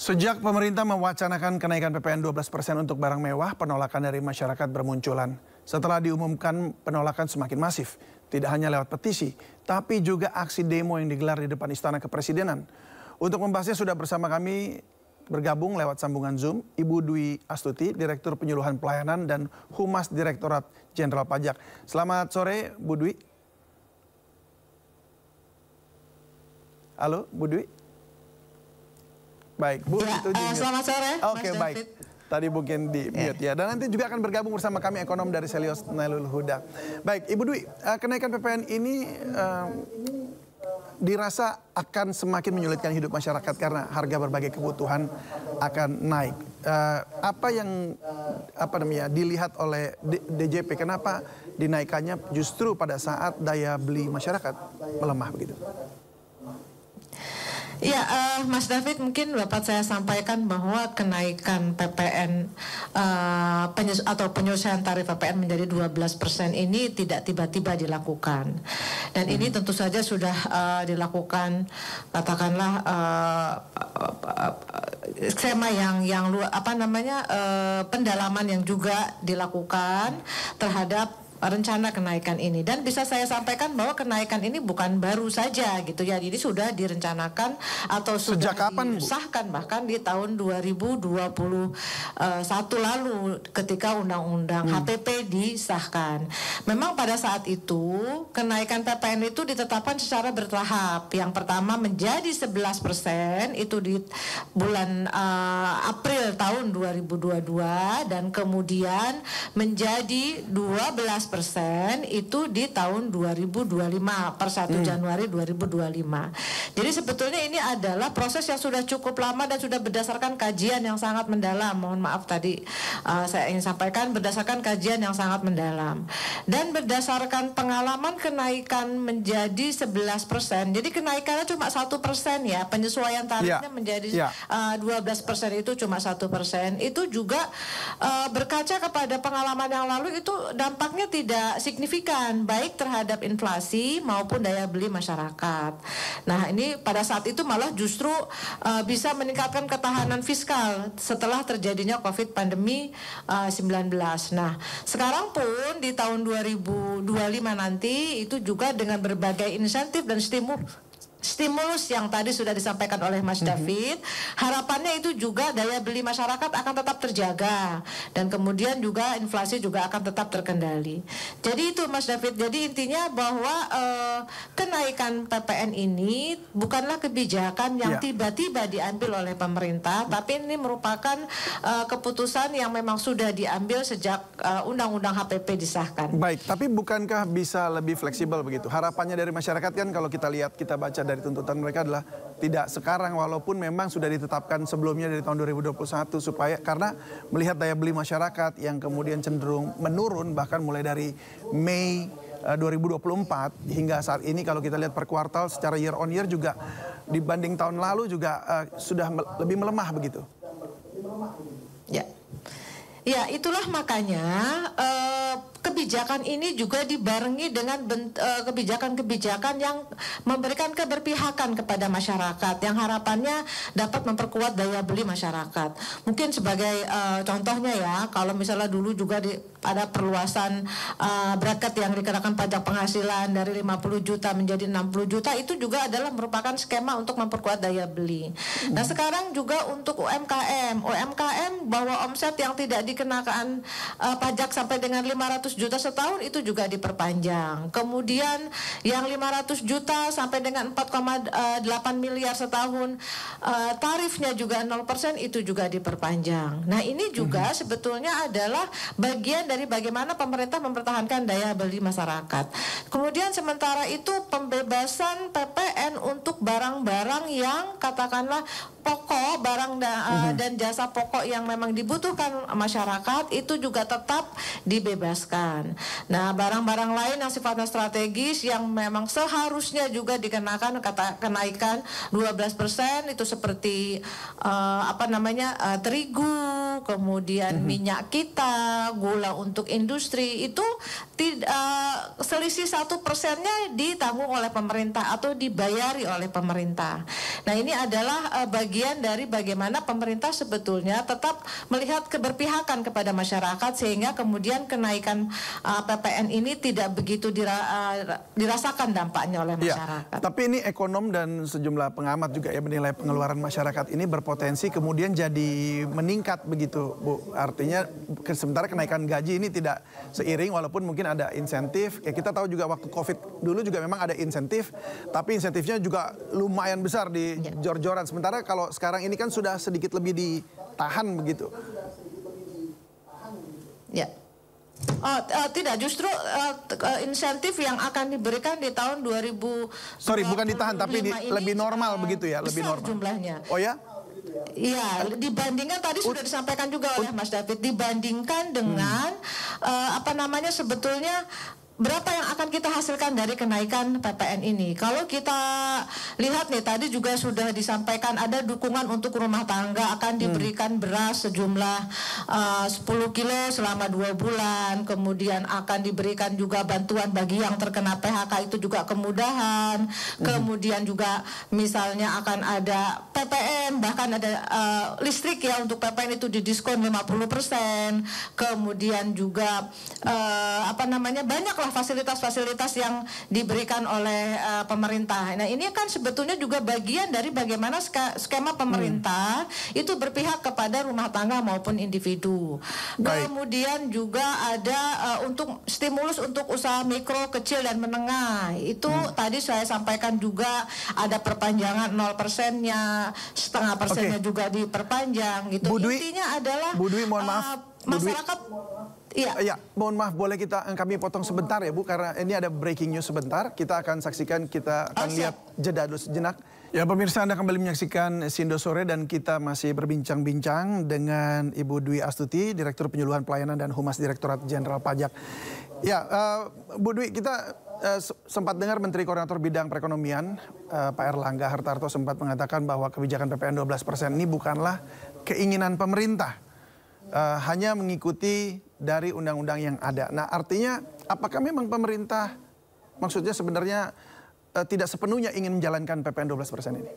Sejak pemerintah mewacanakan kenaikan PPN 12% untuk barang mewah, penolakan dari masyarakat bermunculan. Setelah diumumkan, penolakan semakin masif. Tidak hanya lewat petisi, tapi juga aksi demo yang digelar di depan Istana Kepresidenan. Untuk membahasnya sudah bersama kami bergabung lewat sambungan Zoom, Ibu Dwi Astuti, Direktur Penyuluhan Pelayanan dan Humas Direktorat Jenderal Pajak. Selamat sore, Bu Dwi. Halo, Bu Dwi. Baik, Bu. Ya, selamat sore, Oke, Mas baik. David. Tadi mungkin di mute ya. Dan nanti juga akan bergabung bersama kami ekonom dari Selios Nailul Huda. Baik, Ibu Dwi, kenaikan PPN ini dirasa akan semakin menyulitkan hidup masyarakat karena harga berbagai kebutuhan akan naik. Apa yang dilihat oleh DJP, kenapa dinaikannya justru pada saat daya beli masyarakat melemah begitu? Ya, Mas David, mungkin dapat saya sampaikan bahwa kenaikan PPN atau penyelesaian tarif PPN menjadi 12% ini tidak tiba-tiba dilakukan. Dan ini tentu saja sudah dilakukan, katakanlah skema yang pendalaman yang juga dilakukan terhadap rencana kenaikan ini. Dan bisa saya sampaikan bahwa kenaikan ini bukan baru saja gitu ya. Jadi sudah direncanakan atau sudah disahkan bahkan di tahun 2021 lalu ketika Undang-Undang HPP disahkan. Memang pada saat itu kenaikan PPN itu ditetapkan secara bertahap. Yang pertama menjadi 11% itu di bulan April tahun 2022 dan kemudian menjadi 12% itu di tahun 2025 per 1 Januari 2025. Jadi sebetulnya ini adalah proses yang sudah cukup lama dan sudah berdasarkan kajian yang sangat mendalam. Mohon maaf tadi saya ingin sampaikan berdasarkan kajian yang sangat mendalam. Dan berdasarkan pengalaman kenaikan menjadi 11%. Jadi kenaikannya cuma 1% ya. Penyesuaian tarifnya menjadi 12% itu cuma 1%. Itu juga berkaca kepada pengalaman yang lalu itu dampaknya tidak signifikan baik terhadap inflasi maupun daya beli masyarakat. Nah, ini pada saat itu malah justru bisa meningkatkan ketahanan fiskal setelah terjadinya COVID pandemi 19. Nah, sekarang pun di tahun 2025 nanti itu juga dengan berbagai insentif dan stimulus yang tadi sudah disampaikan oleh Mas David, harapannya itu juga daya beli masyarakat akan tetap terjaga dan kemudian juga inflasi juga akan tetap terkendali. Jadi itu Mas David, jadi intinya bahwa kenaikan PPN ini bukanlah kebijakan yang tiba-tiba diambil oleh pemerintah, tapi ini merupakan keputusan yang memang sudah diambil sejak Undang-Undang HPP disahkan. Baik, tapi bukankah bisa lebih fleksibel begitu? Harapannya dari masyarakat kan kalau kita lihat, kita baca dari tuntutan mereka adalah tidak sekarang walaupun memang sudah ditetapkan sebelumnya dari tahun 2021 supaya karena melihat daya beli masyarakat yang kemudian cenderung menurun bahkan mulai dari Mei 2024 hingga saat ini kalau kita lihat per kuartal secara year on year juga dibanding tahun lalu juga sudah lebih melemah begitu. Ya, itulah makanya kebijakan ini juga dibarengi dengan kebijakan-kebijakan yang memberikan keberpihakan kepada masyarakat yang harapannya dapat memperkuat daya beli masyarakat. Mungkin sebagai contohnya ya, kalau misalnya dulu juga ada perluasan bracket yang dikenakan pajak penghasilan dari 50 juta menjadi 60 juta, itu juga adalah merupakan skema untuk memperkuat daya beli. Nah, sekarang juga untuk UMKM bahwa omset yang tidak dikenakan pajak sampai dengan 500 juta setahun itu juga diperpanjang. Kemudian yang 500 juta sampai dengan 4,8 miliar setahun tarifnya juga 0% itu juga diperpanjang. Nah, ini juga sebetulnya adalah bagian dari bagaimana pemerintah mempertahankan daya beli masyarakat. Kemudian sementara itu pembebasan PPN untuk barang-barang yang katakanlah pokok, barang dan jasa pokok yang memang dibutuhkan masyarakat itu juga tetap dibebaskan. Nah, barang-barang lain yang sifatnya strategis yang memang seharusnya juga dikenakan kenaikan 12% itu seperti terigu, kemudian minyak kita, gula untuk industri itu selisih 1%-nya ditanggung oleh pemerintah atau dibayari oleh pemerintah. Nah, ini adalah bagian bagian dari bagaimana pemerintah sebetulnya tetap melihat keberpihakan kepada masyarakat sehingga kemudian kenaikan PPN ini tidak begitu dirasakan dampaknya oleh masyarakat. Tapi ini ekonom dan sejumlah pengamat juga ya menilai pengeluaran masyarakat ini berpotensi kemudian jadi meningkat begitu, Bu. Artinya sementara kenaikan gaji ini tidak seiring walaupun mungkin ada insentif. Ya kita tahu juga waktu Covid dulu juga memang ada insentif, tapi insentifnya juga lumayan besar di jor-joran. Sementara kalau sekarang ini kan sudah sedikit lebih ditahan begitu. Ya. Tidak, justru insentif yang akan diberikan di tahun 2000. Sorry, bukan ditahan tapi lebih normal begitu ya, lebih normal. Jumlahnya. Oh ya? Iya, dibandingkan tadi sudah disampaikan juga oleh Mas David, dibandingkan dengan sebetulnya berapa yang akan kita hasilkan dari kenaikan PPN ini. Kalau kita lihat nih, tadi juga sudah disampaikan ada dukungan untuk rumah tangga akan diberikan beras sejumlah 10 kilo selama 2 bulan. Kemudian akan diberikan juga bantuan bagi yang terkena PHK itu juga kemudahan. Kemudian juga misalnya akan ada PPN, bahkan ada listrik ya untuk PPN itu didiskon 50%. Kemudian juga banyak fasilitas-fasilitas yang diberikan oleh pemerintah. Nah ini kan sebetulnya juga bagian dari bagaimana skema pemerintah itu berpihak kepada rumah tangga maupun individu. Kemudian juga ada untuk stimulus untuk usaha mikro, kecil dan menengah. Itu tadi saya sampaikan juga ada perpanjangan 0%-nya, 0,5%-nya juga diperpanjang gitu. Intinya adalah Bu Dwi, mohon maaf. Masyarakat Iya, mohon maaf boleh kami potong sebentar ya Bu, karena ini ada breaking news sebentar. Kita akan saksikan, kita akan lihat jeda dulu sejenak. Ya pemirsa, Anda kembali menyaksikan Sindo Sore dan kita masih berbincang-bincang dengan Ibu Dwi Astuti, Direktur Penyuluhan Pelayanan dan Humas Direktorat Jenderal Pajak. Ya, Bu Dwi, kita sempat dengar Menteri Koordinator Bidang Perekonomian Pak Erlangga Hartarto sempat mengatakan bahwa kebijakan PPN 12% ini bukanlah keinginan pemerintah. Hanya mengikuti dari undang-undang yang ada. Nah artinya apakah memang pemerintah maksudnya sebenarnya tidak sepenuhnya ingin menjalankan PPN 12% ini?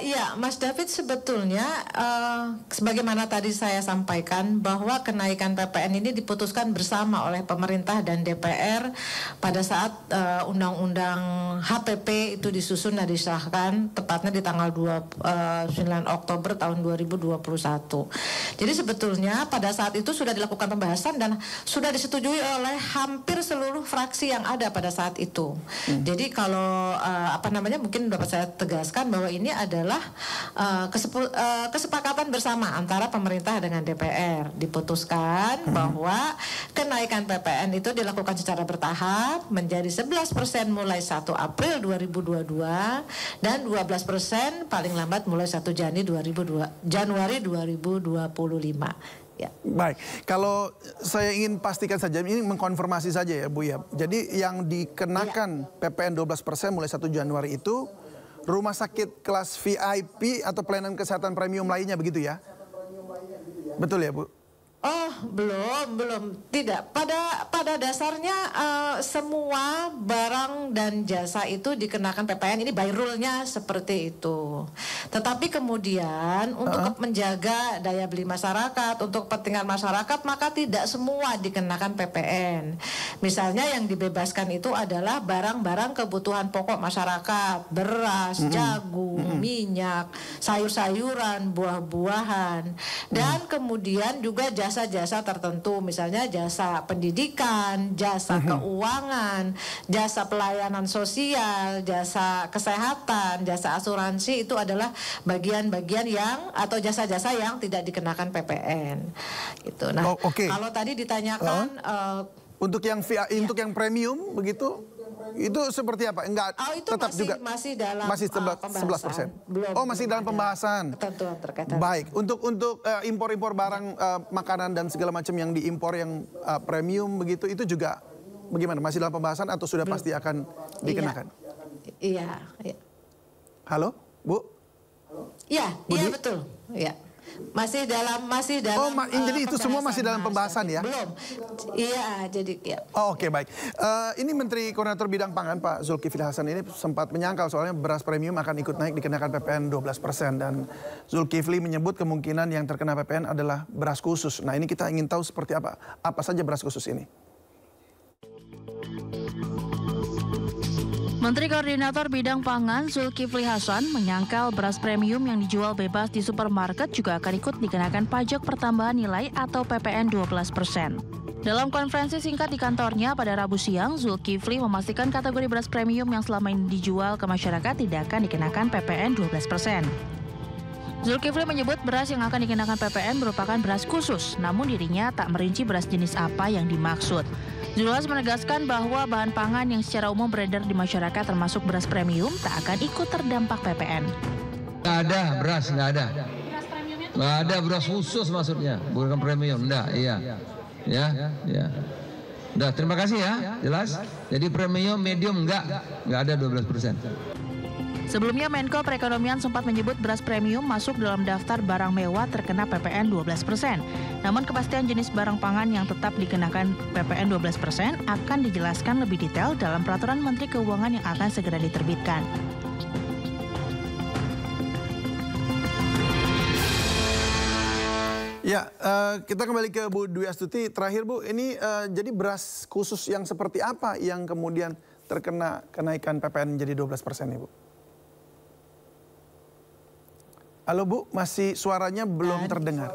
Iya, Mas David, sebetulnya sebagaimana tadi saya sampaikan bahwa kenaikan PPN ini diputuskan bersama oleh pemerintah dan DPR pada saat Undang-Undang HPP itu disusun dan disahkan tepatnya di tanggal 9 Oktober tahun 2021. Jadi sebetulnya pada saat itu sudah dilakukan pembahasan dan sudah disetujui oleh hampir seluruh fraksi yang ada pada saat itu. Jadi kalau mungkin dapat saya tegaskan bahwa ini adalah kesepakatan bersama antara pemerintah dengan DPR. Diputuskan bahwa kenaikan PPN itu dilakukan secara bertahap menjadi 11% mulai 1 April 2022 dan 12% paling lambat mulai 1 Januari 2025. Ya. Baik, kalau saya ingin pastikan saja, ini mengkonfirmasi saja ya Bu ya. Jadi yang dikenakan PPN 12% mulai 1 Januari itu rumah sakit kelas VIP atau pelayanan kesehatan premium lainnya begitu ya? Betul ya Bu? Oh, belum, tidak. Pada dasarnya semua barang dan jasa itu dikenakan PPN, ini by rule-nya seperti itu. Tetapi kemudian untuk menjaga daya beli masyarakat, untuk kepentingan masyarakat, maka tidak semua dikenakan PPN. Misalnya yang dibebaskan itu adalah barang-barang kebutuhan pokok masyarakat, beras, jagung, minyak, sayur-sayuran, buah-buahan, dan kemudian juga jasa-jasa tertentu, misalnya jasa pendidikan, jasa keuangan, jasa pelayanan sosial, jasa kesehatan, jasa asuransi, itu adalah bagian-bagian yang atau jasa-jasa yang tidak dikenakan PPN. Gitu. Nah, kalau tadi ditanyakan untuk yang untuk yang premium begitu, itu seperti apa? Enggak, itu tetap juga masih dalam 11%. Belum masih dalam pembahasan. Ketentuan terkait. Baik, untuk impor-impor barang makanan dan segala macam yang diimpor yang premium begitu, itu juga bagaimana? Masih dalam pembahasan atau sudah pasti akan dikenakan? Iya. Halo, Bu? Iya, betul. Iya. Masih dalam. Jadi itu semua masih dalam pembahasan ya? Belum. Iya, jadi ya. Oh, oke, baik. Ini Menteri Koordinator Bidang Pangan Pak Zulkifli Hasan ini sempat menyangkal soalnya beras premium akan ikut naik dikenakan PPN 12% dan Zulkifli menyebut kemungkinan yang terkena PPN adalah beras khusus. Nah, ini kita ingin tahu seperti apa saja beras khusus ini. Menteri Koordinator Bidang Pangan Zulkifli Hasan menyangkal beras premium yang dijual bebas di supermarket juga akan ikut dikenakan pajak pertambahan nilai atau PPN 12%. Dalam konferensi singkat di kantornya pada Rabu siang, Zulkifli memastikan kategori beras premium yang selama ini dijual ke masyarakat tidak akan dikenakan PPN 12%. Zulkifli menyebut beras yang akan dikenakan PPN merupakan beras khusus, namun dirinya tak merinci beras jenis apa yang dimaksud. Zulkifli menegaskan bahwa bahan pangan yang secara umum beredar di masyarakat termasuk beras premium tak akan ikut terdampak PPN. Nggak ada beras, nggak ada. Nggak ada beras khusus maksudnya, bukan premium, enggak, iya. Ya. Udah, terima kasih ya, jelas. Jadi premium, medium nggak ada 12%. Sebelumnya Menko Perekonomian sempat menyebut beras premium masuk dalam daftar barang mewah terkena PPN 12%. Namun kepastian jenis barang pangan yang tetap dikenakan PPN 12% akan dijelaskan lebih detail dalam Peraturan Menteri Keuangan yang akan segera diterbitkan. Ya, kita kembali ke Bu Dwi Astuti. Terakhir Bu, ini jadi beras khusus yang seperti apa yang kemudian terkena kenaikan PPN menjadi 12% Ibu? Halo Bu, masih suaranya belum terdengar.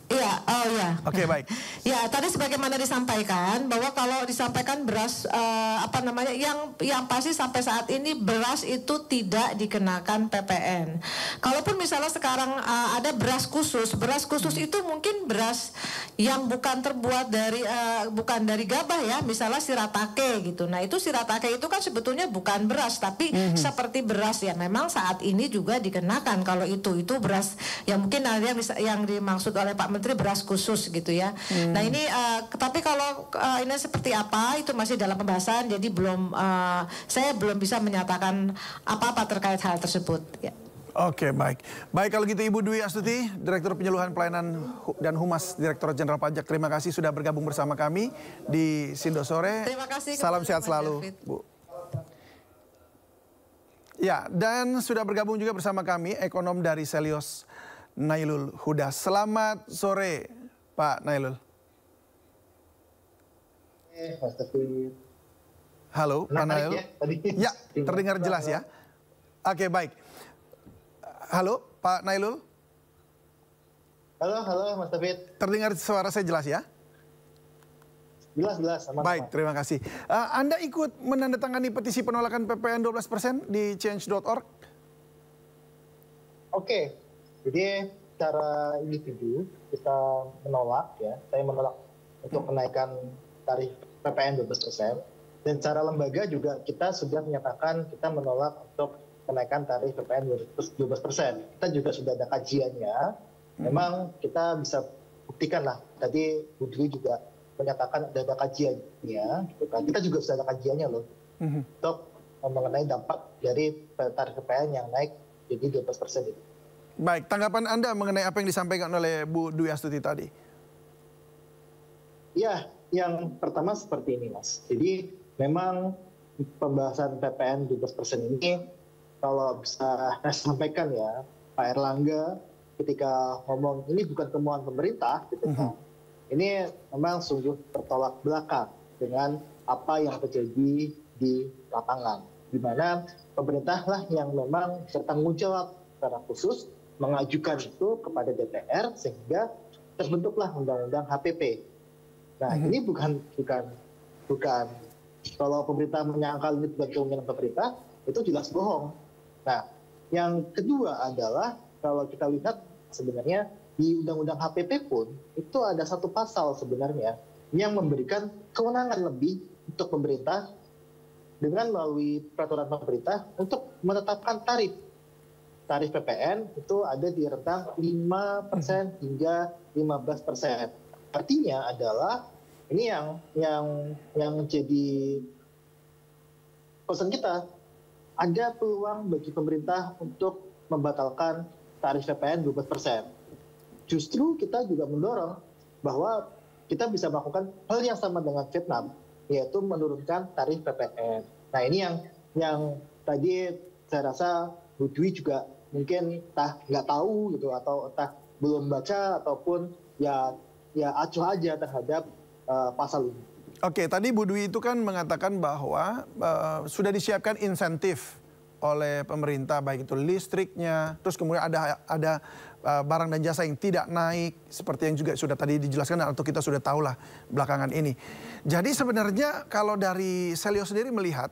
Iya, oh ya. Oke, baik. Ya, tadi sebagaimana disampaikan bahwa kalau disampaikan beras yang pasti sampai saat ini beras itu tidak dikenakan PPN. Kalaupun misalnya sekarang ada beras khusus itu mungkin beras yang bukan terbuat dari bukan dari gabah ya, misalnya shiratake gitu. Nah, itu shiratake itu kan sebetulnya bukan beras tapi seperti beras ya. Memang saat ini juga dikenakan kalau itu beras yang mungkin ada yang dimaksud oleh Pak Menteri beras khusus gitu ya. Nah ini tapi kalau ini seperti apa itu masih dalam pembahasan, jadi saya belum bisa menyatakan apa-apa terkait hal tersebut. Ya. Oke, baik. Baik, kalau gitu Ibu Dwi Astuti, Direktur Penyuluhan Pelayanan dan Humas Direktorat Jenderal Pajak, terima kasih sudah bergabung bersama kami di Sindo Sore. Terima kasih. Salam sehat selalu, Bu. Ya, dan sudah bergabung juga bersama kami ekonom dari Selios, Nailul Huda. Selamat sore, Pak Nailul. Halo, Pak Nailul. Ya, terdengar jelas ya. Oke, baik. Halo, Pak Nailul. Halo, Mas David. Terdengar suara saya jelas ya? Jelas. Baik, terima kasih. Anda ikut menandatangani petisi penolakan PPN 12% di change.org? Oke. Jadi secara individu kita menolak ya, saya menolak untuk kenaikan tarif PPN 12%. Dan secara lembaga juga kita sudah menyatakan kita menolak untuk kenaikan tarif PPN 12%. Kita juga sudah ada kajiannya. Memang kita bisa buktikan lah. Tadi Bu Dwi juga menyatakan ada kajiannya. Gitu kan. Kita juga sudah ada kajiannya loh. Untuk mengenai dampak dari tarif PPN yang naik jadi 12% itu. Baik, tanggapan Anda mengenai apa yang disampaikan oleh Bu Dwi Astuti tadi? Ya, yang pertama seperti ini Mas. Jadi memang pembahasan PPN 12% ini kalau bisa saya sampaikan ya, Pak Erlangga ketika ngomong ini bukan kemauan pemerintah, gitu kan. Ini memang sungguh bertolak belakang dengan apa yang terjadi di lapangan, di mana pemerintah lah yang memang bertanggung jawab secara khusus mengajukan itu kepada DPR sehingga terbentuklah undang-undang HPP. Nah, ini bukan kalau pemerintah menyangkal ini bukan kewenangan pemerintah, itu jelas bohong. Nah, yang kedua adalah kalau kita lihat sebenarnya di undang-undang HPP pun itu ada satu pasal sebenarnya yang memberikan kewenangan lebih untuk pemerintah dengan melalui peraturan pemerintah untuk menetapkan tarif PPN itu ada di rentang 5% hingga 15%. Artinya adalah ini yang jadi pesan kita, ada peluang bagi pemerintah untuk membatalkan tarif PPN 12%. Justru kita juga mendorong bahwa kita bisa melakukan hal yang sama dengan Vietnam, yaitu menurunkan tarif PPN. Nah ini yang tadi saya rasa Bu Dwi juga mungkin entah nggak tahu gitu, atau entah belum baca, ataupun ya acuh aja terhadap pasal ini. Oke, tadi Bu Dwi itu kan mengatakan bahwa sudah disiapkan insentif oleh pemerintah, baik itu listriknya, terus kemudian ada barang dan jasa yang tidak naik, seperti yang juga sudah tadi dijelaskan atau kita sudah tahu lah belakangan ini. Jadi sebenarnya kalau dari Selyo sendiri melihat,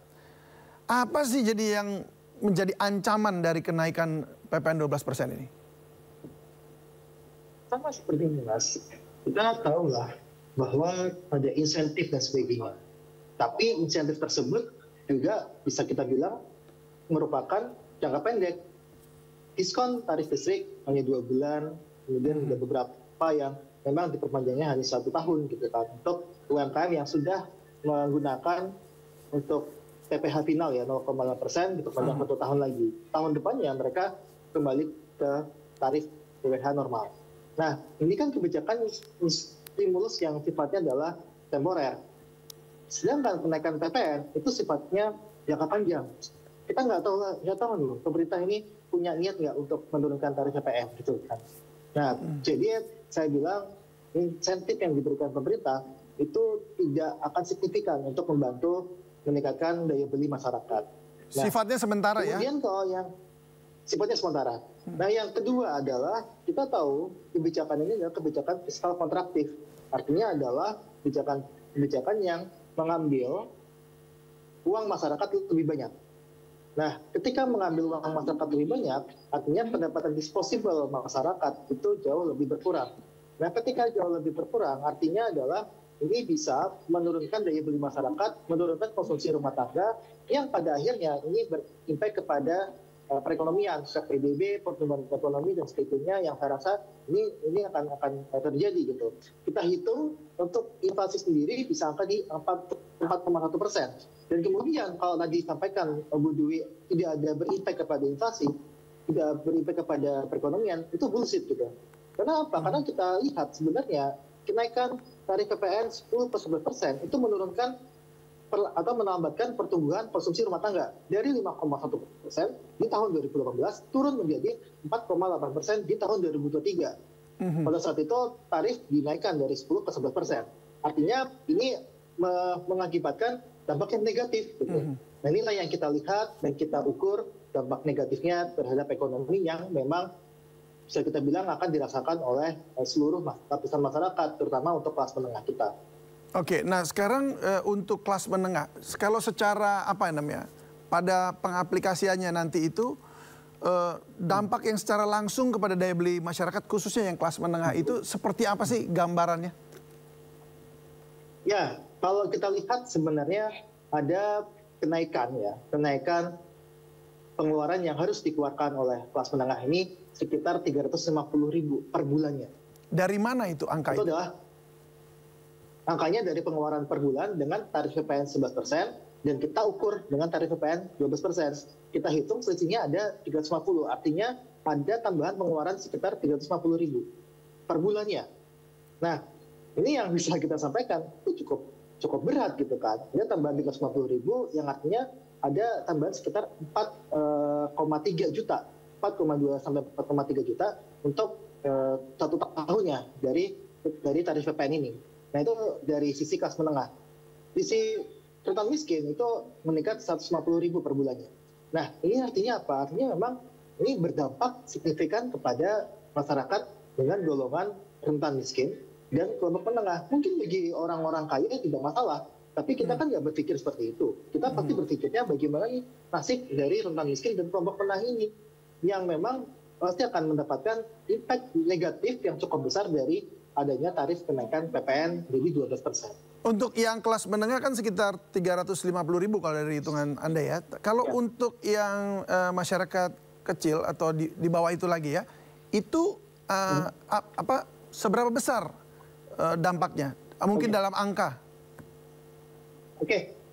apa sih jadi yang menjadi ancaman dari kenaikan PPN 12% ini? Sama seperti ini, Mas. Kita tahu lah bahwa ada insentif dan sebagainya. Tapi insentif tersebut juga bisa kita bilang merupakan jangka pendek. Diskon tarif listrik hanya 2 bulan, kemudian ada beberapa yang memang diperpanjangnya hanya 1 tahun gitu kan. Untuk UMKM yang sudah menggunakan untuk PPh final ya 0,5% diperpanjang 1 tahun lagi. Tahun depannya mereka kembali ke tarif PPh normal. Nah, ini kan kebijakan stimulus yang sifatnya adalah temporer. Sedangkan kenaikan PPN itu sifatnya jangka panjang. Kita nggak tahu dulu pemerintah ini punya niat nggak untuk menurunkan tarif PPN gitu kan. Nah, jadi saya bilang insentif yang diberikan pemerintah itu tidak akan signifikan untuk membantu meningkatkan daya beli masyarakat. Nah, sifatnya sementara ya? Kemudian kalau yang sifatnya sementara. Nah, yang kedua adalah kita tahu kebijakan ini adalah kebijakan fiskal kontraktif. Artinya adalah kebijakan yang mengambil uang masyarakat lebih banyak. Nah, ketika mengambil uang masyarakat lebih banyak, artinya pendapatan disposable masyarakat itu jauh lebih berkurang. Nah, ketika jauh lebih berkurang, artinya adalah ini bisa menurunkan daya beli masyarakat, menurunkan konsumsi rumah tangga, yang pada akhirnya ini berimpact kepada perekonomian, PDB, pertumbuhan ekonomi dan sebagainya, yang saya rasa ini akan terjadi gitu. Kita hitung untuk inflasi sendiri bisa angka di 4,1%. Dan kemudian kalau tadi disampaikan Bu Dwi tidak ada berimpact kepada inflasi, tidak berimpact kepada perekonomian, itu bullshit gitu. Karena apa? Karena kita lihat sebenarnya kenaikan tarif PPN 10-11% itu menurunkan atau melambatkan pertumbuhan konsumsi rumah tangga dari 5,1% di tahun 2018 turun menjadi 4,8% di tahun 2023. Pada saat itu tarif dinaikkan dari 10 ke 11%. Artinya ini mengakibatkan dampak yang negatif. Gitu. Nah, inilah yang kita lihat dan kita ukur dampak negatifnya terhadap ekonomi yang memang bisa kita bilang akan dirasakan oleh seluruh lapisan masyarakat, terutama untuk kelas menengah kita. Oke, nah sekarang untuk kelas menengah, kalau secara apa namanya, pada pengaplikasiannya nanti itu dampak yang secara langsung kepada daya beli masyarakat, khususnya yang kelas menengah itu seperti apa sih gambarannya? Ya, kalau kita lihat sebenarnya ada kenaikan kenaikan pengeluaran yang harus dikeluarkan oleh kelas menengah ini sekitar 350.000 per bulannya. Dari mana itu angka itu? Itu adalah angkanya dari pengeluaran per bulan dengan tarif PPN 11% dan kita ukur dengan tarif PPN 12%. Kita hitung selisihnya ada 350, artinya ada tambahan pengeluaran sekitar 350.000 per bulannya. Nah, ini yang bisa kita sampaikan itu cukup berat gitu kan. Ada tambahan 350.000 yang artinya ada tambahan sekitar 4,3 juta, 4,2 sampai 4,3 juta untuk 1 tahunnya dari tarif PPN ini. Nah, itu dari sisi kelas menengah. Sisi rentan miskin itu meningkat 150.000 per bulannya. Nah, ini artinya apa? Artinya memang ini berdampak signifikan kepada masyarakat dengan golongan rentan miskin dan kelompok menengah. Mungkin bagi orang-orang kaya tidak masalah, tapi kita kan nggak berpikir seperti itu. Kita pasti berpikirnya bagaimana nih nasib dari rentan miskin dan kelompok menengah ini yang memang pasti akan mendapatkan impact negatif yang cukup besar dari adanya tarif kenaikan PPN jadi 12%. Untuk yang kelas menengah kan sekitar 350.000 kalau dari hitungan Anda ya. Kalau untuk yang masyarakat kecil atau di bawah itu lagi ya, itu seberapa besar dampaknya? Mungkin dalam angka.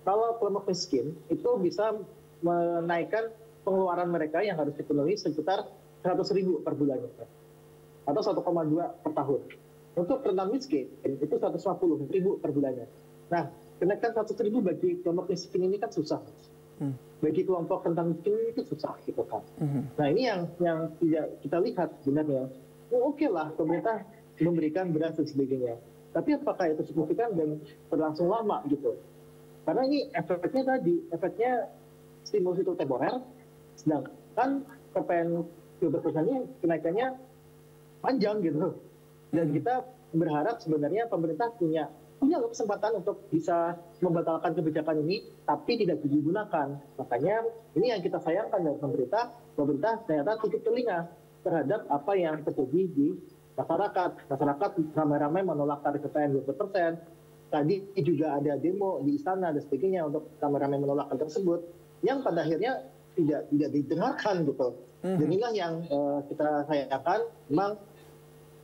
Kalau kelompok miskin itu bisa menaikkan pengeluaran mereka yang harus dipenuhi sekitar 100.000 per bulannya atau 1,2 per tahun. Untuk rentan miskin itu 150.000 per bulannya. Nah, kenaikan 100.000 bagi kelompok miskin ini kan susah. Bagi kelompok rentan miskin itu susah gitu kan. Nah, ini yang tidak kita lihat sebenarnya. Oke lah pemerintah memberikan beras dan sebagainya. Tapi apakah itu signifikan dan berlangsung lama gitu? Karena ini efeknya stimulus itu temporer, sedangkan PPN 12% ini kenaikannya panjang gitu. Dan kita berharap sebenarnya pemerintah punya kesempatan untuk bisa membatalkan kebijakan ini, tapi tidak digunakan. Makanya ini yang kita sayangkan dari pemerintah ternyata tutup telinga terhadap apa yang terjadi di masyarakat. Masyarakat ramai-ramai menolak tarif PPN 20%. Tadi juga ada demo di istana dan sebagainya untuk ramai-ramai menolak hal tersebut, yang pada akhirnya tidak didengarkan gitu. Dan inilah yang kita sayangkan. Memang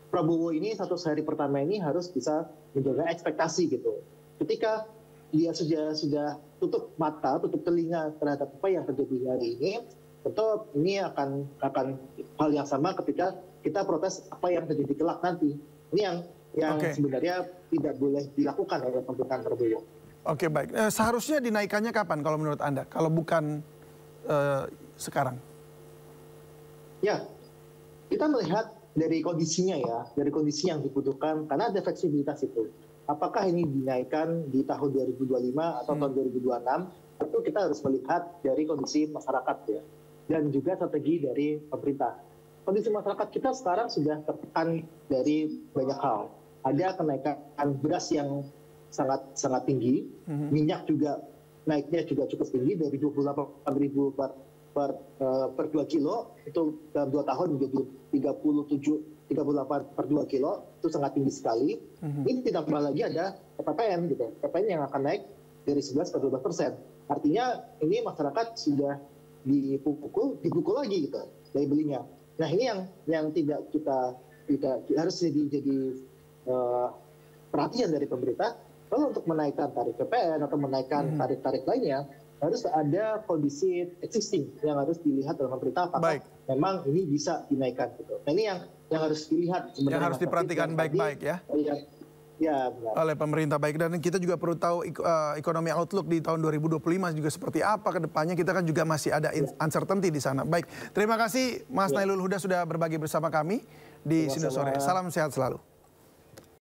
Prabowo ini 100 hari pertama ini harus bisa menjaga ekspektasi gitu. Ketika dia sudah tutup mata, tutup telinga terhadap apa yang terjadi hari ini, tentu ini akan hal yang sama ketika kita protes apa yang terjadi kelak nanti. Ini yang sebenarnya tidak boleh dilakukan oleh pemerintahan Prabowo. Oke, baik. Seharusnya dinaikkannya kapan kalau menurut Anda? Kalau bukan sekarang? Ya, kita melihat dari kondisinya ya, dari kondisi yang dibutuhkan, karena ada fleksibilitas itu. Apakah ini dinaikkan di tahun 2025 atau tahun 2026? Tentu kita harus melihat dari kondisi masyarakat ya, dan juga strategi dari pemerintah. Kondisi masyarakat kita sekarang sudah tertekan dari banyak hal. Ada kenaikan beras yang sangat tinggi, minyak juga naiknya juga cukup tinggi dari 28.000 per 2 kilo, itu dalam 2 tahun menjadi 38 per 2 kilo, itu sangat tinggi sekali. Ini tidak pernah lagi ada PPN gitu, PPN yang akan naik dari 11 ke 12%. Artinya ini masyarakat sudah dipukul lagi gitu dari belinya. Nah ini yang tidak kita harus jadi perhatian dari pemerintah. Kalau untuk menaikkan tarif PPN atau menaikkan tarif-tarif lainnya, harus ada kondisi existing yang harus dilihat oleh pemerintah apakah memang ini bisa dinaikkan gitu. Nah ini yang harus dilihat sebenarnya. Yang harus diperhatikan baik-baik ya. Ya, benar. Oleh pemerintah baik, dan kita juga perlu tahu ekonomi outlook di tahun 2025 juga seperti apa ke depannya. Kita kan juga masih ada uncertainty di sana. Baik, terima kasih Mas Nailul Huda sudah berbagi bersama kami di Sindo Sore. Salam sehat selalu.